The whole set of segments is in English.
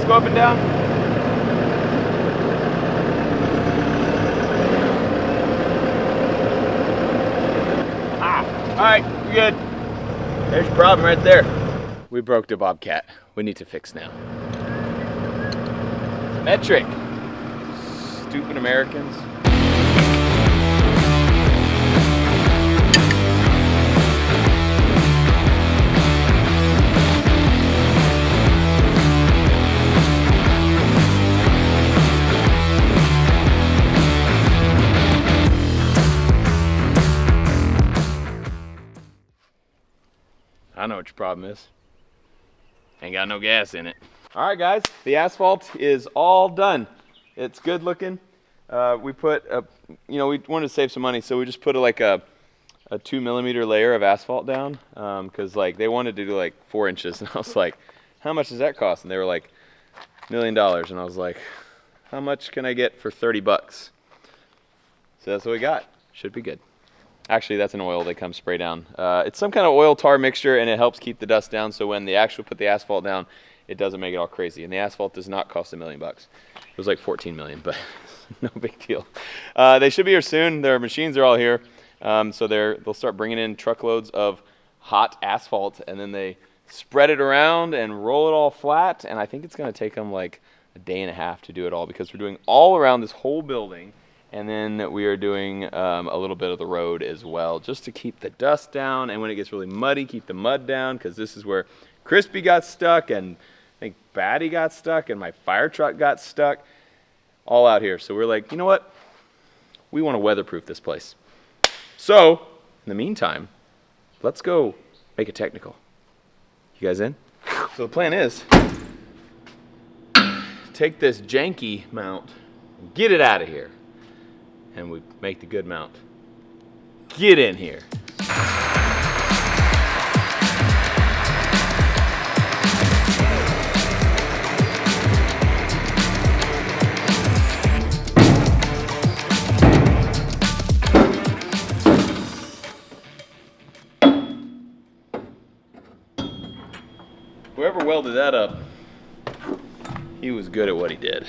go up and down? All right, you're good. There's your problem right there. We broke the Bobcat. We need to fix now. Metric. Stupid Americans. I know what your problem is. Ain't got no gas in it. All right, guys, the asphalt is all done. It's good looking. We put we wanted to save some money, so we just put like a 2mm layer of asphalt down, because like they wanted to do like 4 inches, and I was like, how much does that cost? And they were like, $1 million, and I was like, how much can I get for 30 bucks? So that's what we got. Should be good. Actually, that's an oil they come spray down. It's some kind of oil tar mixture, and it helps keep the dust down, so when they actually put the asphalt down, it doesn't make it all crazy. And the asphalt does not cost $1 million. It was like 14 million, but no big deal. They should be here soon. Their machines are all here. So they'll start bringing in truckloads of hot asphalt, and then they spread it around and roll it all flat. And I think it's going to take them like a day and a half to do it all, because we're doing all around this whole building. And then we are doing a little bit of the road as well, just to keep the dust down. And when it gets really muddy, keep the mud down, because this is where Crispy got stuck, and I think Batty got stuck, and my fire truck got stuck, all out here. So we're like, you know what? We want to weatherproof this place. So, in the meantime, let's go make it technical. You guys in? So the plan is, take this janky mount and get it out of here. And we make the good mount. Get in here. Whoever welded that up, he was good at what he did.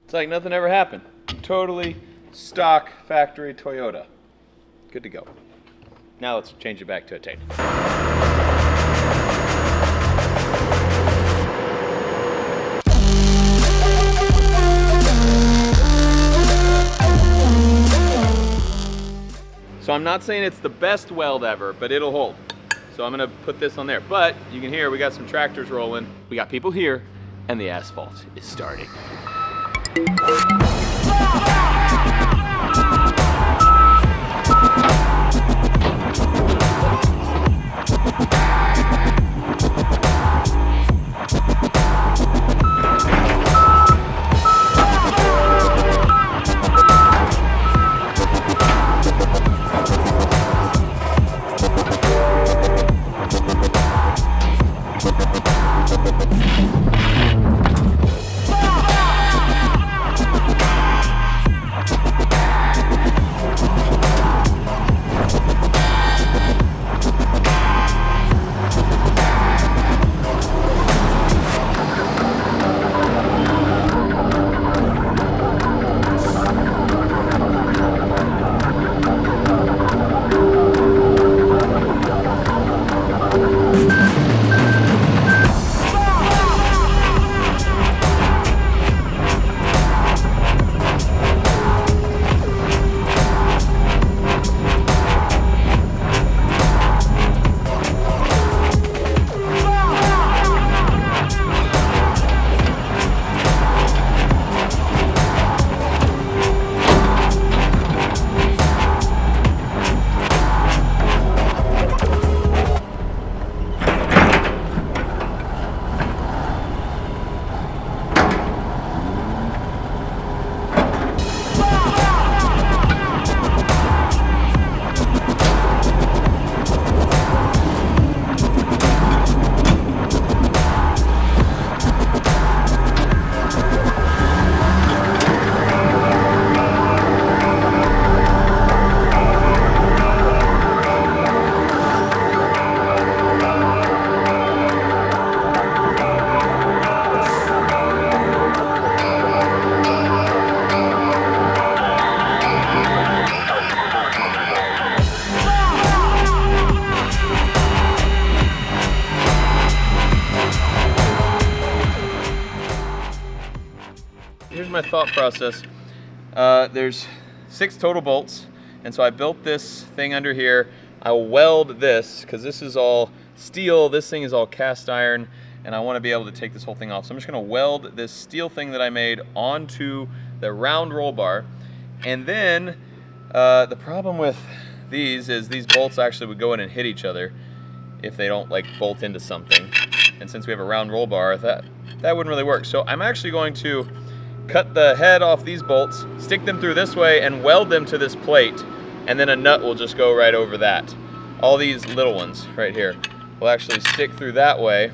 It's like nothing ever happened. Totally stock factory Toyota. Good to go. Now let's change it back to a tape. So I'm not saying it's the best weld ever, but it'll hold. So I'm gonna put this on there. But you can hear we got some tractors rolling. We got people here, and the asphalt is starting. my thought process. There's 6 total bolts, and so I built this thing under here. I'll weld this, because this is all steel, this thing is all cast iron, and I want to be able to take this whole thing off. So I'm just going to weld this steel thing that I made onto the round roll bar. And then the problem with these is these bolts actually would go in and hit each other if they don't like bolt into something. And since we have a round roll bar, that wouldn't really work. So I'm actually going to cut the head off these bolts, stick them through this way, and weld them to this plate, and then a nut will just go right over that. All these little ones right here will actually stick through that way,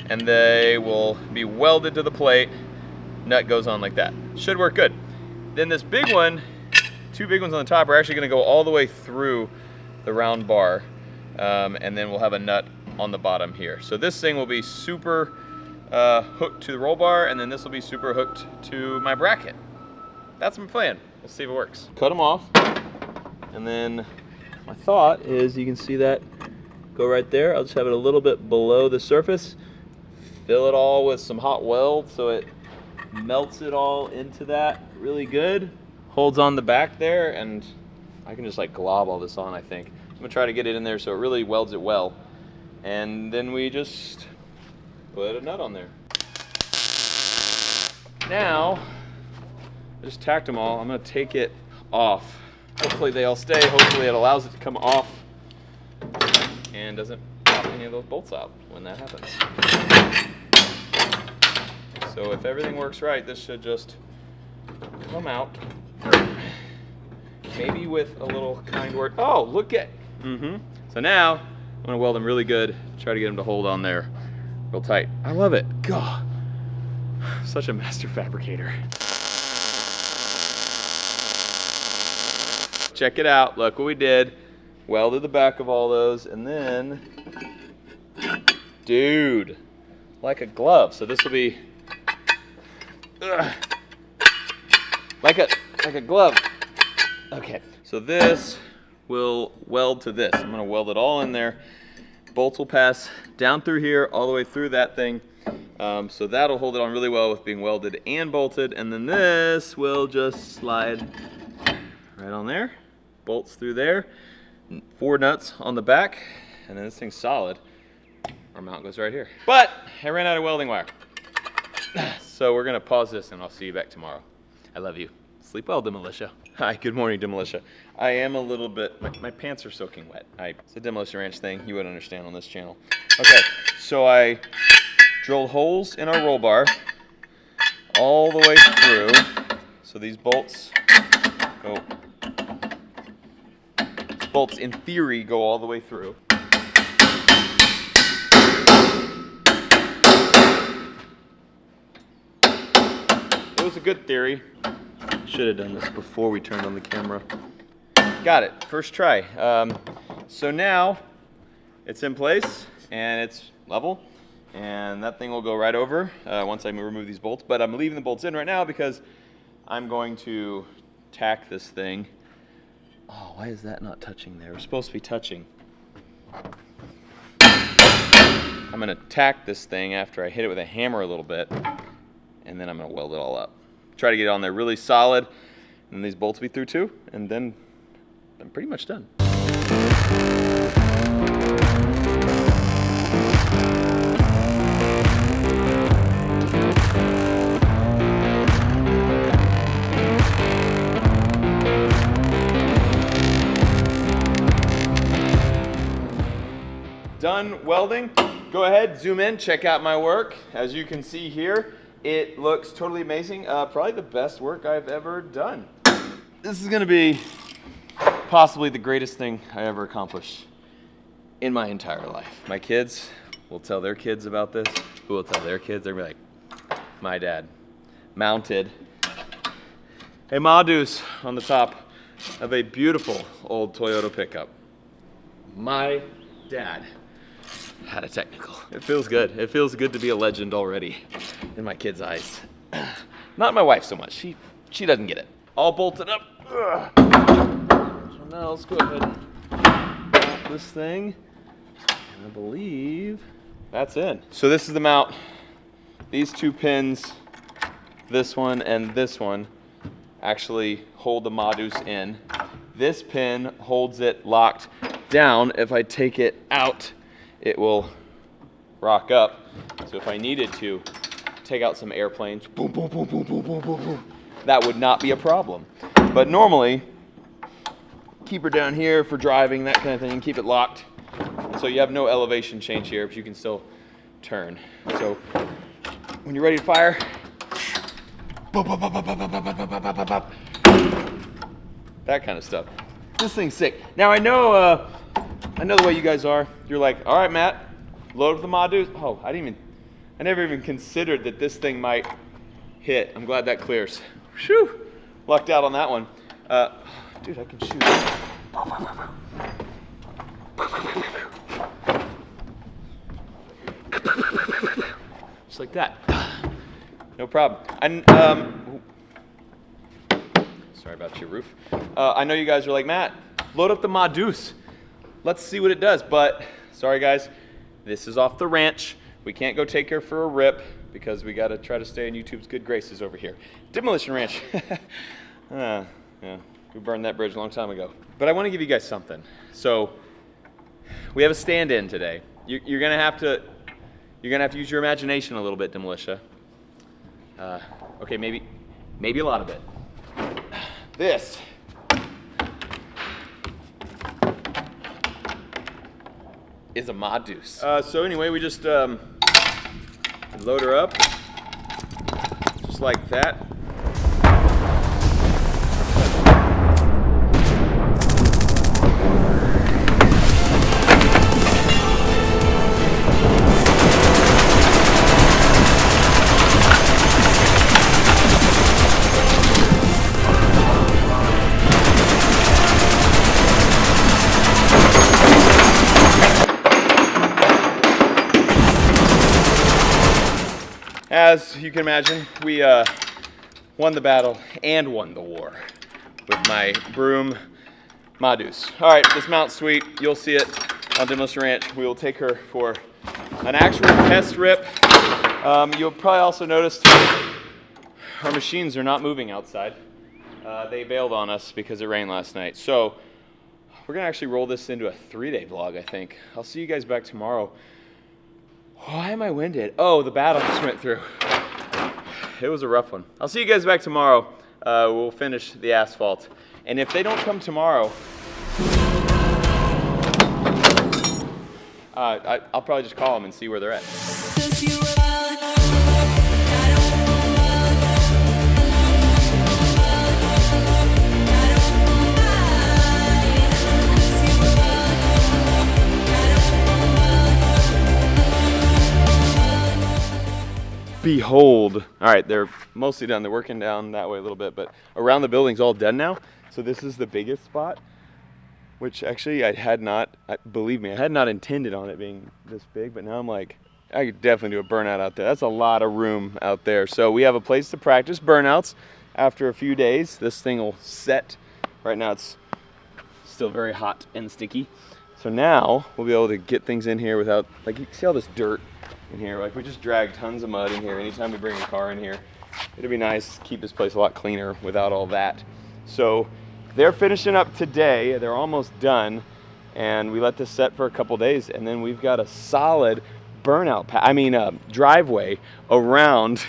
and they will be welded to the plate. Nut goes on like that. Should work good. Then this big one, 2 big ones on the top, are actually going to go all the way through the round bar, and then we'll have a nut on the bottom here. So this thing will be super hooked to the roll bar, and then this will be super hooked to my bracket. That's my plan. Let's see if it works. Cut them off, and then my thought is you can see that go right there. I'll just have it a little bit below the surface, fill it all with some hot weld so it melts it all into that really good. Holds on the back there, and I can just like glob all this on, I think. I'm gonna try to get it in there so it really welds it well. And then we just put a nut on there. Now, I just tacked them all. I'm gonna take it off. Hopefully they all stay. Hopefully it allows it to come off and doesn't pop any of those bolts out when that happens. So if everything works right, this should just come out. Maybe with a little kind word. Oh, look at. So now I'm gonna weld them really good. Try to get them to hold on there real tight. I love it. God, such a master fabricator. Check it out. Look what we did. Welded the back of all those, and then, dude, like a glove. So this will be like a glove. Okay, so this will weld to this. I'm gonna weld it all in there. Bolts will pass down through here, all the way through that thing. So that'll hold it on really well with being welded and bolted. And then this will just slide right on there. Bolts through there. 4 nuts on the back. And then this thing's solid. Our mount goes right here. But I ran out of welding wire. So we're gonna pause this and I'll see you back tomorrow. I love you. Sleep well, Demolitia. Hi, good morning, Demolitia. I am a little bit, my pants are soaking wet. It's a Demolition Ranch thing you wouldn't understand on this channel. Okay, so I drilled holes in our roll bar all the way through. So these bolts go, bolts in theory go all the way through. It was a good theory. Should have done this before we turned on the camera. Got it, first try. So now it's in place and it's level, and that thing will go right over once I remove these bolts. But I'm leaving the bolts in right now because I'm going to tack this thing. Oh, why is that not touching there? It's supposed to be touching. I'm gonna tack this thing after I hit it with a hammer a little bit, and then I'm gonna weld it all up. Try to get it on there really solid, and these bolts will be through too, and then I'm pretty much done. Done welding. Go ahead, zoom in, check out my work. As you can see here, it looks totally amazing. Probably the best work I've ever done. This is gonna be possibly the greatest thing I ever accomplished in my entire life. My kids will tell their kids about this, who will tell their kids. They're gonna be like, my dad mounted a Madus on the top of a beautiful old Toyota pickup. My dad had a technical. It feels good. It feels good to be a legend already in my kids' eyes. Not my wife so much. She doesn't get it. All bolted up. So now let's go ahead and mount this thing. And I believe that's in. So this is the mount. These 2 pins this one and this one actually hold the Modus in. This pin holds it locked down. If I take it out, it will rock up. So if I needed to take out some airplanes, boom, boom, boom, boom, boom, boom, boom, boom, that would not be a problem. But normally, keep her down here for driving, that kind of thing, and keep it locked. So you have no elevation change here, but you can still turn. So when you're ready to fire, that kind of stuff. This thing's sick. Now I know the way you guys are. You're like, all right, Matt, load up the Modus. Oh, I never even considered that this thing might hit. I'm glad that clears. Whew, lucked out on that one. Dude, I can shoot. Just like that. No problem. And sorry about your roof. I know you guys are like, Matt, load up the Modus. Let's see what it does. But sorry guys, this is off the ranch. We can't go take her for a rip because we got to try to stay in YouTube's good graces over here. Demolition Ranch. Yeah, we burned that bridge a long time ago. But I want to give you guys something. So we have a stand-in today. You're gonna have to use your imagination a little bit, Demolitia. Okay, maybe a lot of it. This is a Modus. So anyway, we just load her up, just like that. As you can imagine, we won the battle and won the war with my broom Modus. All right, this mount's sweet. You'll see it on Demolition Ranch. We will take her for an actual test rip. You'll probably also notice our machines are not moving outside. They bailed on us because it rained last night. So we're gonna actually roll this into a 3-day vlog, I think. I'll see you guys back tomorrow. Why am I winded? Oh, the battle just went through. It was a rough one. I'll see you guys back tomorrow. We'll finish the asphalt. And if they don't come tomorrow, I'll probably just call them and see where they're at. Behold. All right, they're mostly done. They're working down that way a little bit, but around the building's all done now. So this is the biggest spot, which actually believe me, I had not intended on it being this big, but now I'm like, I could definitely do a burnout out there. That's a lot of room out there. So we have a place to practice burnouts. After a few days, this thing will set. Right now it's still very hot and sticky. So now we'll be able to get things in here without, like, you see all this dirt in here. Like, we just drag tons of mud in here anytime we bring a car in here. It'd be nice to keep this place a lot cleaner without all that. So they're finishing up today. They're almost done, and we let this set for a couple days, and then we've got a solid burnout driveway around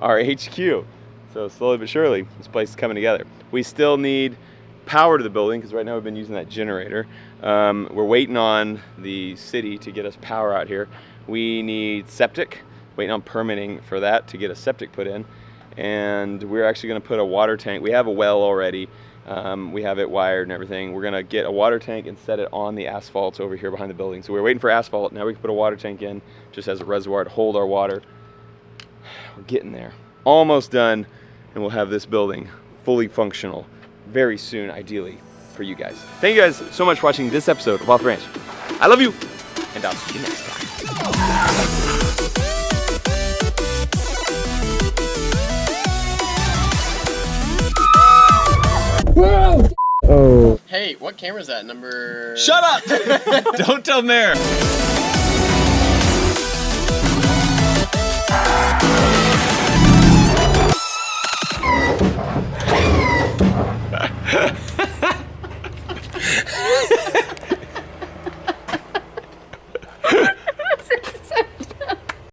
our HQ. So slowly but surely this place is coming together. We still need power to the building because right now we've been using that generator. We're waiting on the city to get us power out here. We need septic, waiting on permitting for that to get a septic put in. And we're actually gonna put a water tank. We have a well already. We have it wired and everything. We're gonna get a water tank and set it on the asphalt over here behind the building. So we're waiting for asphalt. Now we can put a water tank in just as a reservoir to hold our water. We're getting there. Almost done, and we'll have this building fully functional very soon, ideally, for you guys. Thank you guys so much for watching this episode of Off the Ranch. I love you, and I'll see you next time. Whoa! Oh. Hey, what camera is that? Number... Shut up! Don't tell Mayor.